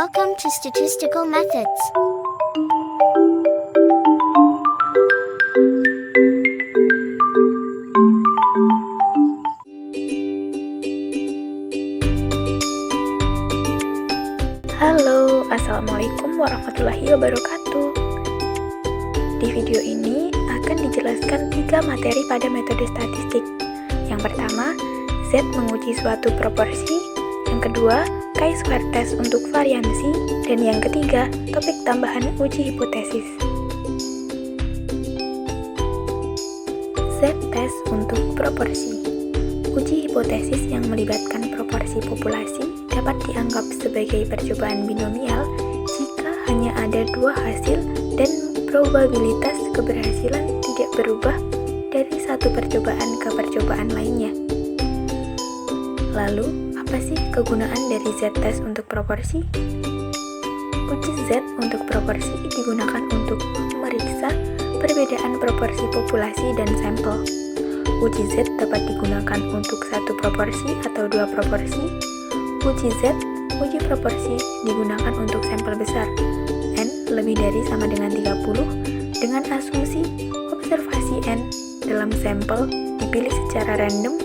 Welcome to Statistical Methods. Halo, Assalamualaikum warahmatullahi wabarakatuh. Di video ini akan dijelaskan 3 materi pada metode statistik. Yang pertama, Z menguji suatu proporsi. Yang kedua, chi-square test untuk variansi. Dan yang ketiga, topik tambahan uji hipotesis. Z test untuk proporsi. Uji hipotesis yang melibatkan proporsi populasi dapat dianggap sebagai percobaan binomial jika hanya ada 2 hasil dan probabilitas keberhasilan tidak berubah dari satu percobaan ke percobaan lainnya. Lalu, apa sih kegunaan dari Z-test untuk proporsi? Uji Z untuk proporsi digunakan untuk memeriksa perbedaan proporsi populasi dan sampel. Uji Z dapat digunakan untuk satu proporsi atau 2 proporsi. Uji Z, uji proporsi digunakan untuk sampel besar, N lebih dari sama dengan 30, dengan asumsi observasi N dalam sampel dipilih secara random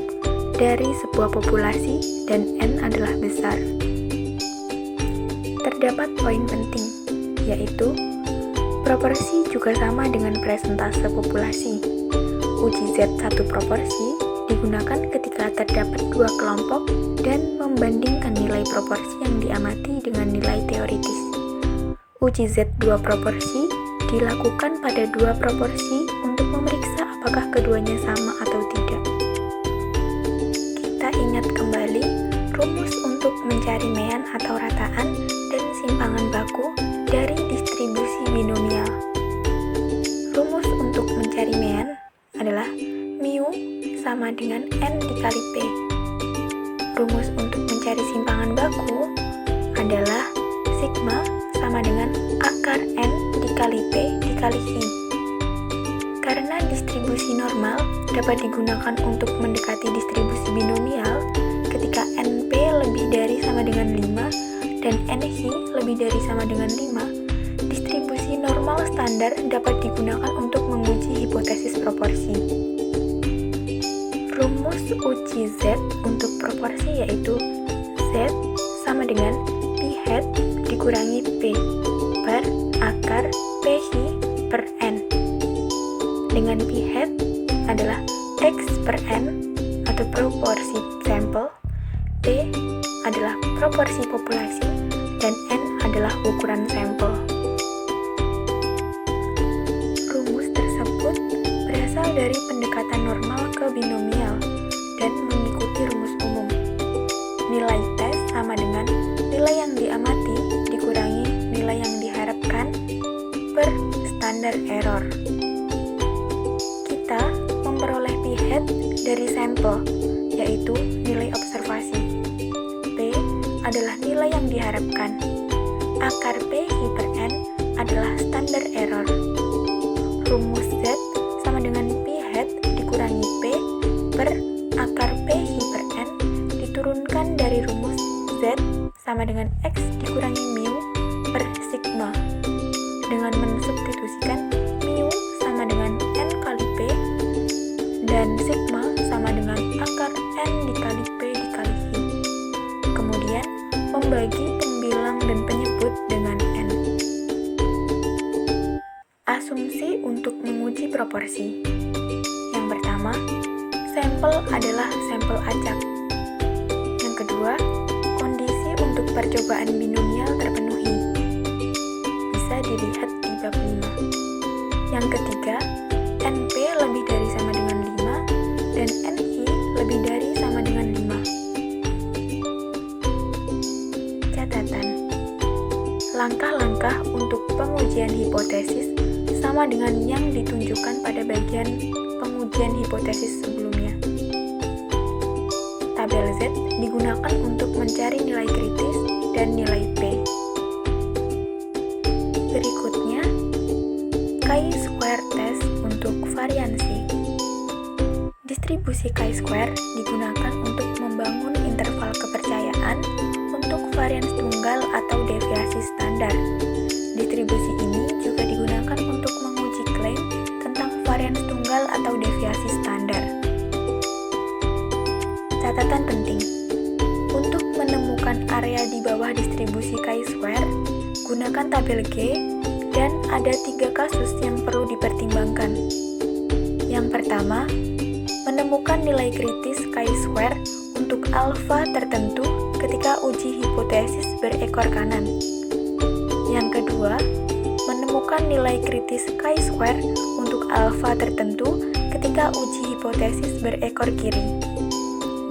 dari sebuah populasi dan N adalah besar. Terdapat poin penting, yaitu proporsi juga sama dengan presentase populasi. Uji Z satu proporsi digunakan ketika terdapat 2 kelompok dan membandingkan nilai proporsi yang diamati dengan nilai teoritis. Uji Z 2 proporsi dilakukan pada 2 proporsi untuk memeriksa apakah keduanya sama atau tidak. Kita ingat kembali rumus untuk mencari mean atau rataan dan simpangan baku dari distribusi binomial. Rumus untuk mencari mean adalah mu sama dengan N dikali P. Rumus untuk mencari simpangan baku adalah sigma sama dengan akar N dikali P dikali I. Karena distribusi normal dapat digunakan untuk mendekati distribusi binomial ketika NP lebih dari sama dengan 5 dan NI lebih dari sama dengan 5, distribusi normal standar dapat digunakan untuk menguji hipotesis proporsi. Rumus uji Z untuk proporsi yaitu Z sama dengan Pi hat dikurangi P per akar Pi per N. Dengan Pi hat adalah X per N atau proporsi sampel, P adalah proporsi populasi, dan N adalah ukuran sampel. Rumus tersebut berasal dari pendekatan normal ke binomial dan mengikuti rumus umum. Nilai tes sama dengan nilai yang diamati dikurangi nilai yang diharapkan per standar error. Kita memperoleh Pi hat dari sampel, yaitu nilai observasi. P adalah nilai yang diharapkan. Akar Pi per N adalah standar error. Rumus Z sama dengan Pi hat dikurangi P per akar Pi per N diturunkan dari rumus Z sama dengan X dikurangi mu per sigma. Dengan mensubstitusikan mu sama dengan N kali P dan sigma sama dengan akar N dikali P dikali I. Kemudian membagi pembilang dan penyebut dengan N. Asumsi untuk menguji proporsi. Yang pertama, sampel adalah sampel acak. Yang kedua, kondisi untuk percobaan binomial terpenuhi. Bisa dilihat di bab 5. Yang ketiga, NP lebih dari sama dengan 5 dan NI lebih dari sama dengan 5. Catatan. Langkah-langkah untuk pengujian hipotesis sama dengan yang ditunjukkan pada bagian pengujian hipotesis sebelumnya. Tabel Z digunakan untuk mencari nilai kritis dan nilai P. Berikutnya, chi-square test untuk variansi. Distribusi chi-square digunakan untuk membangun interval kepercayaan untuk untuk varians tunggal atau deviasi standar. Distribusi ini juga digunakan untuk menguji klaim tentang varians tunggal atau deviasi standar. Catatan penting: untuk menemukan area di bawah distribusi chi-square, gunakan tabel G dan ada 3 kasus yang perlu dipertimbangkan. Yang pertama, menemukan nilai kritis chi-square untuk alfa tertentu ketika uji hipotesis berekor kanan. Yang kedua, menemukan nilai kritis chi-square untuk alfa tertentu ketika uji hipotesis berekor kiri.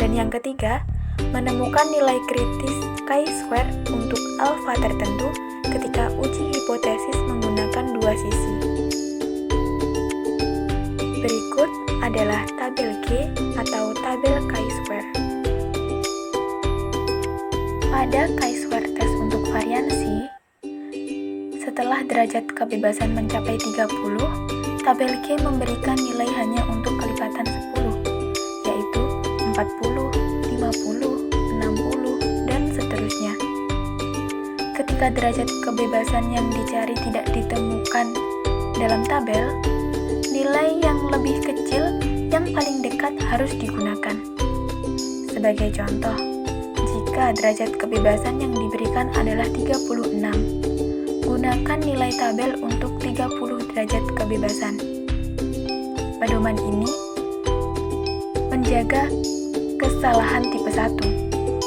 Dan yang ketiga, menemukan nilai kritis chi-square untuk alfa tertentu ketika uji hipotesis menggunakan 2 sisi. Berikut adalah tabel G atau tabel chi-square. Pada chi-square test untuk variansi, setelah derajat kebebasan mencapai 30, tabel G memberikan nilai hanya untuk kelipatan 10, yaitu 40, 50, 60, dan seterusnya. Ketika derajat kebebasan yang dicari tidak ditemukan dalam tabel, nilai yang lebih kecil yang paling dekat harus digunakan. Sebagai contoh, jika derajat kebebasan yang diberikan adalah 36, gunakan nilai tabel untuk 30 derajat kebebasan. Pedoman ini menjaga kesalahan tipe 1,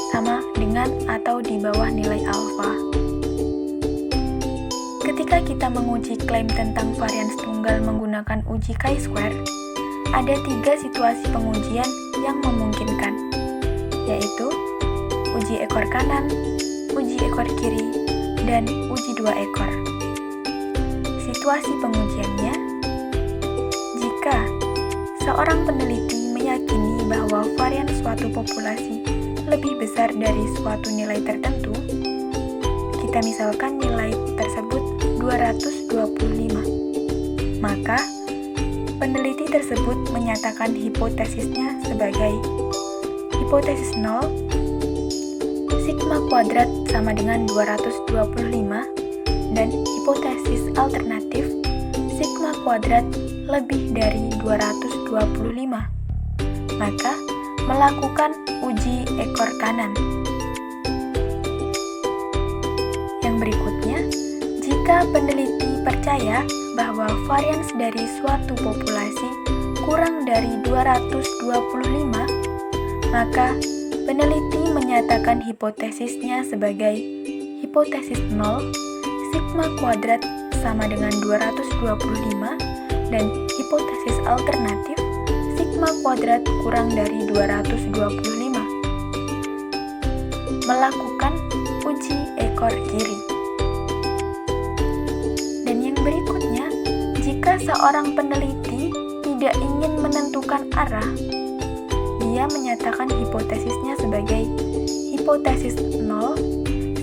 sama dengan atau di bawah nilai alfa. Ketika kita menguji klaim tentang varians tunggal menggunakan uji chi-square, ada 3 situasi pengujian yang memungkinkan, yaitu uji ekor kanan, uji ekor kiri, dan uji 2 ekor. Situasi pengujiannya: jika seorang peneliti meyakini bahwa varian suatu populasi lebih besar dari suatu nilai tertentu, kita misalkan nilai tersebut 225, maka peneliti tersebut menyatakan hipotesisnya sebagai hipotesis 0, sigma kuadrat sama dengan 225, dan hipotesis alternatif sigma kuadrat lebih dari 225, maka melakukan uji ekor kanan. Yang berikutnya, jika peneliti percaya bahwa varians dari suatu populasi kurang dari 225, maka peneliti menyatakan hipotesisnya sebagai hipotesis 0, sigma kuadrat sama dengan 225, dan hipotesis alternatif sigma kuadrat kurang dari 225. Melakukan uji ekor kiri. Dan yang berikutnya, jika seorang peneliti tidak ingin menentukan arah, dia menyatakan hipotesisnya sebagai hipotesis 0,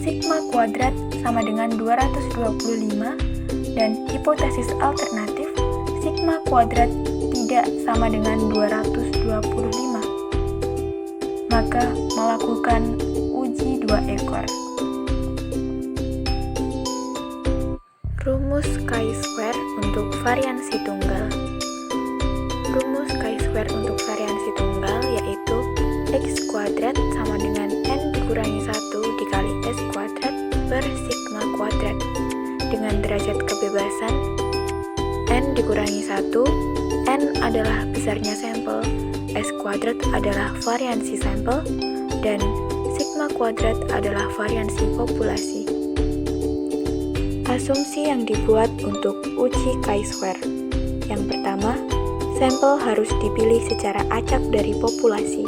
sigma kuadrat sama dengan 225, dan hipotesis alternatif sigma kuadrat tidak sama dengan 225. Maka melakukan uji 2 ekor. Rumus chi-square untuk variansi tunggal. Rumus chi-square untuk variansi tunggal yaitu x kuadrat sama dengan n dikurangi 1 dikali s kuadrat per sigma kuadrat. Dengan derajat kebebasan n dikurangi 1, n adalah besarnya sampel, s kuadrat adalah variansi sampel, dan sigma kuadrat adalah variansi populasi. Asumsi yang dibuat untuk uji chi-square. Yang pertama, sampel harus dipilih secara acak dari populasi.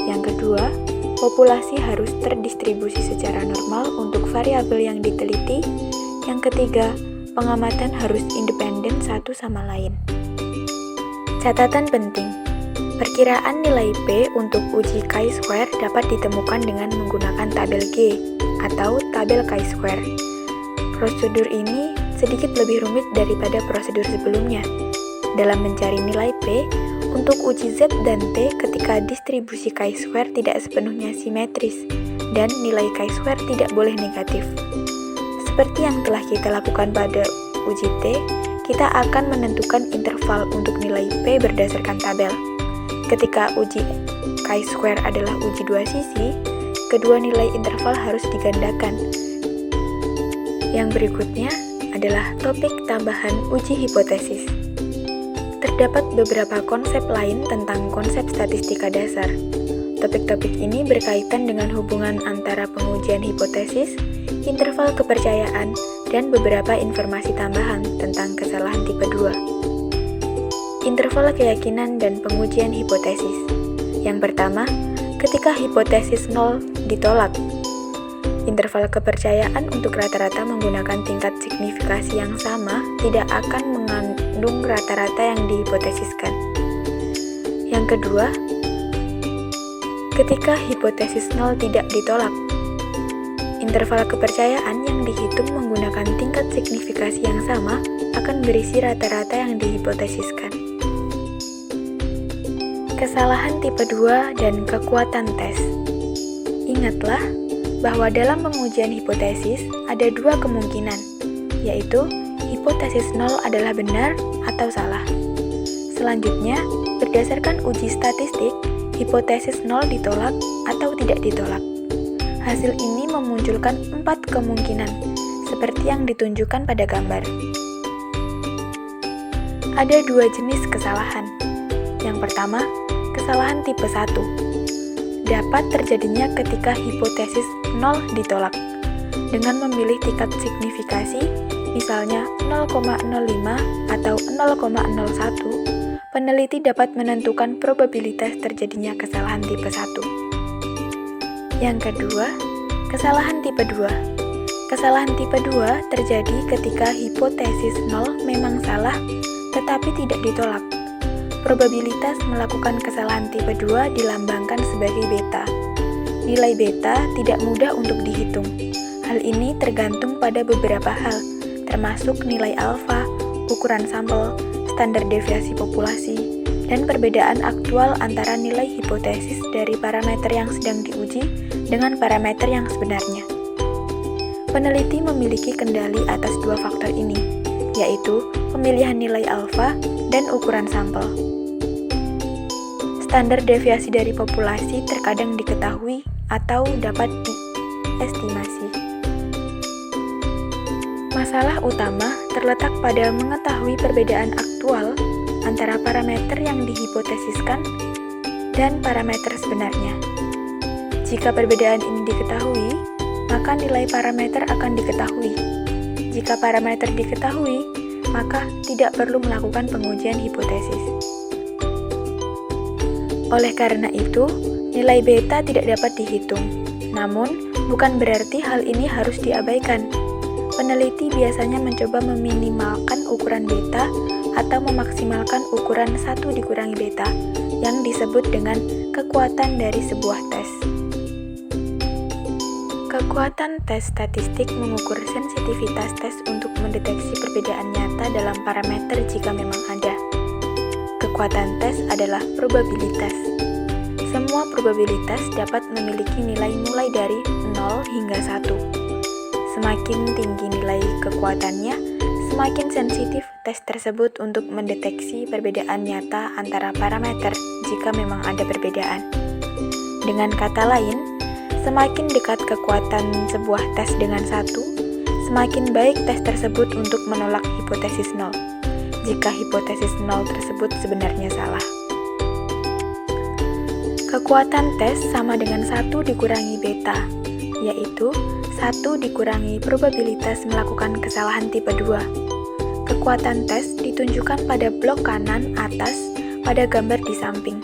Yang kedua, populasi harus terdistribusi secara normal untuk variabel yang diteliti. Yang ketiga, pengamatan harus independen satu sama lain. Catatan penting: perkiraan nilai P untuk uji chi-square dapat ditemukan dengan menggunakan tabel G atau tabel chi-square. Prosedur ini sedikit lebih rumit daripada prosedur sebelumnya dalam mencari nilai P untuk uji Z dan T ketika distribusi chi-square tidak sepenuhnya simetris, dan nilai chi-square tidak boleh negatif. Seperti yang telah kita lakukan pada uji T, kita akan menentukan interval untuk nilai P berdasarkan tabel. Ketika uji chi-square adalah uji dua sisi, kedua nilai interval harus digandakan. Yang berikutnya adalah topik tambahan uji hipotesis. Terdapat beberapa konsep lain tentang konsep statistika dasar. Topik-topik ini berkaitan dengan hubungan antara pengujian hipotesis, interval kepercayaan, dan beberapa informasi tambahan tentang kesalahan tipe 2. Interval keyakinan dan pengujian hipotesis. Yang pertama, ketika hipotesis 0 ditolak. Interval kepercayaan untuk rata-rata menggunakan tingkat signifikasi yang sama tidak akan mengandung rata-rata yang dihipotesiskan. Yang kedua, ketika hipotesis 0 tidak ditolak. Interval kepercayaan yang dihitung menggunakan tingkat signifikasi yang sama akan berisi rata-rata yang dihipotesiskan. Kesalahan tipe 2 dan kekuatan tes. Ingatlah bahwa dalam pengujian hipotesis ada dua kemungkinan, yaitu hipotesis 0 adalah benar atau salah. Selanjutnya, berdasarkan uji statistik, hipotesis 0 ditolak atau tidak ditolak. Hasil ini memunculkan 4 kemungkinan, seperti yang ditunjukkan pada gambar. Ada dua jenis kesalahan. Yang pertama, kesalahan tipe 1. Dapat terjadinya ketika hipotesis 0 ditolak. Dengan memilih tingkat signifikasi, misalnya 0,05 atau 0,01, peneliti dapat menentukan probabilitas terjadinya kesalahan tipe 1. Yang kedua, kesalahan tipe 2. Kesalahan tipe 2 terjadi ketika hipotesis 0 memang salah, tetapi tidak ditolak. Probabilitas melakukan kesalahan tipe 2 dilambangkan sebagai beta. Nilai beta tidak mudah untuk dihitung. Hal ini tergantung pada beberapa hal, termasuk nilai alfa, ukuran sampel, standar deviasi populasi, dan perbedaan aktual antara nilai hipotesis dari parameter yang sedang diuji dengan parameter yang sebenarnya. Peneliti memiliki kendali atas dua faktor ini, yaitu pemilihan nilai alfa dan ukuran sampel. Standar deviasi dari populasi terkadang diketahui atau dapat diestimasi. Masalah utama terletak pada mengetahui perbedaan aktual antara parameter yang dihipotesiskan dan parameter sebenarnya. Jika perbedaan ini diketahui, maka nilai parameter akan diketahui. Jika parameter diketahui, maka tidak perlu melakukan pengujian hipotesis. Oleh karena itu, nilai beta tidak dapat dihitung. Namun, bukan berarti hal ini harus diabaikan. Peneliti biasanya mencoba meminimalkan ukuran beta atau memaksimalkan ukuran 1 dikurangi beta, yang disebut dengan kekuatan dari sebuah tes. Kekuatan tes statistik mengukur sensitivitas tes untuk mendeteksi perbedaan nyata dalam parameter jika memang ada. Kekuatan tes adalah probabilitas. Semua probabilitas dapat memiliki nilai mulai dari 0 hingga 1. Semakin tinggi nilai kekuatannya, semakin sensitif tes tersebut untuk mendeteksi perbedaan nyata antara parameter jika memang ada perbedaan. Dengan kata lain, semakin dekat kekuatan sebuah tes dengan 1, semakin baik tes tersebut untuk menolak hipotesis 0. Jika hipotesis 0 tersebut sebenarnya salah. Kekuatan tes sama dengan 1 dikurangi beta, yaitu 1 dikurangi probabilitas melakukan kesalahan tipe 2. Kekuatan tes ditunjukkan pada blok kanan atas pada gambar di samping.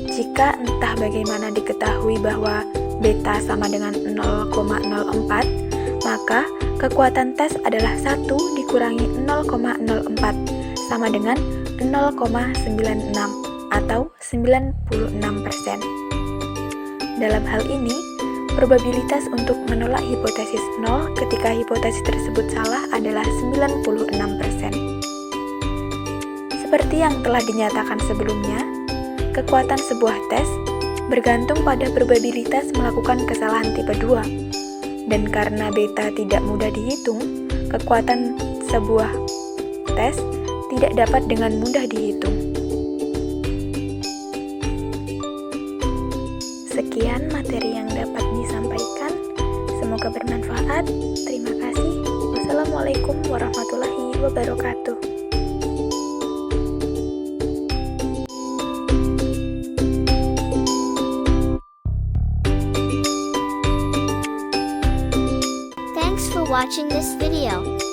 Jika entah bagaimana diketahui bahwa beta sama dengan 0,04, maka kekuatan tes adalah 1 dikurangi 0,04 sama dengan 0,96 atau 96%. Dalam hal ini, probabilitas untuk menolak hipotesis 0 ketika hipotesis tersebut salah adalah 96%. Seperti yang telah dinyatakan sebelumnya, kekuatan sebuah tes bergantung pada probabilitas melakukan kesalahan tipe 2. Dan karena beta tidak mudah dihitung, kekuatan sebuah tes tidak dapat dengan mudah dihitung. Sekian materi yang dapat disampaikan. Semoga bermanfaat. Terima kasih. Wassalamualaikum warahmatullahi wabarakatuh. Thanks for watching this video.